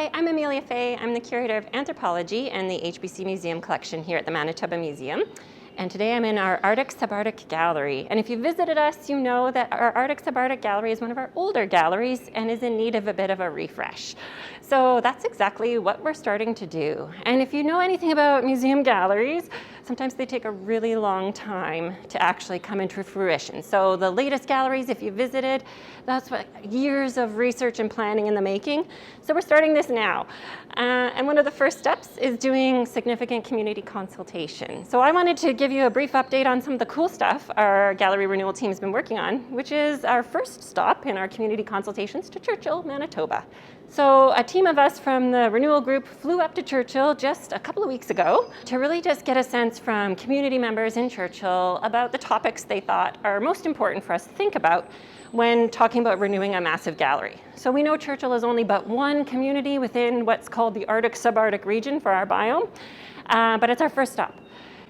Hi, I'm Amelia Fay. I'm the Curator of Anthropology and the HBC Museum Collection here at the Manitoba Museum. And today I'm in our Arctic-Subarctic Gallery. And if you visited us, you know that our Arctic-Subarctic Gallery is one of our older galleries and is in need of a bit of a refresh. So that's exactly what we're starting to do. And if you know anything about museum galleries, sometimes they take a really long time to actually come into fruition. So the latest galleries, if you visited, that's what years of research and planning in the making. So we're starting this now. And one of the first steps is doing significant community consultation. So I wanted to give you a brief update on some of the cool stuff our gallery renewal team has been working on, which is our first stop in our community consultations to Churchill, Manitoba. So a team of us from the renewal group flew up to Churchill just a couple of weeks ago to really just get a sense from community members in Churchill about the topics they thought are most important for us to think about when talking about renewing a massive gallery. So we know Churchill is only but one community within what's called the Arctic-Subarctic region for our biome, but it's our first stop.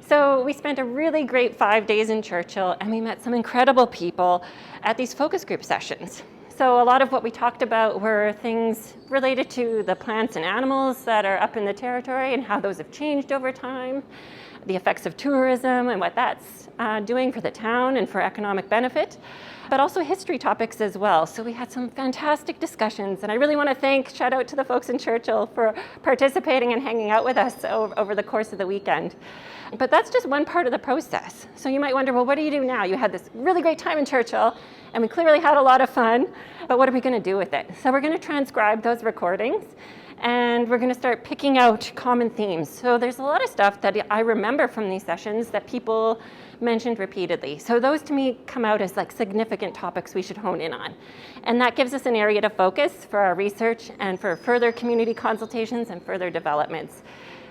So we spent a really great 5 days in Churchill, and we met some incredible people at these focus group sessions. So a lot of what we talked about were things related to the plants and animals that are up in the territory and how those have changed over time, the effects of tourism and what that's doing for the town and for economic benefit, but also history topics as well. So we had some fantastic discussions, and I really want to shout out to the folks in Churchill for participating and hanging out with us over the course of the weekend. But that's just one part of the process. So you might wonder, well, what do you do now? You had this really great time in Churchill, and we clearly had a lot of fun, but what are we going to do with it? So we're going to transcribe those recordings, and we're going to start picking out common themes. So there's a lot of stuff that I remember from these sessions that people mentioned repeatedly. So those to me come out as like significant topics we should hone in on. And that gives us an area to focus for our research and for further community consultations and further developments.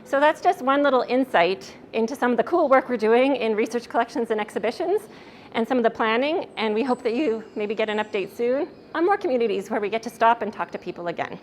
So that's just one little insight into some of the cool work we're doing in research collections and exhibitions and some of the planning. And we hope that you maybe get an update soon on more communities where we get to stop and talk to people again.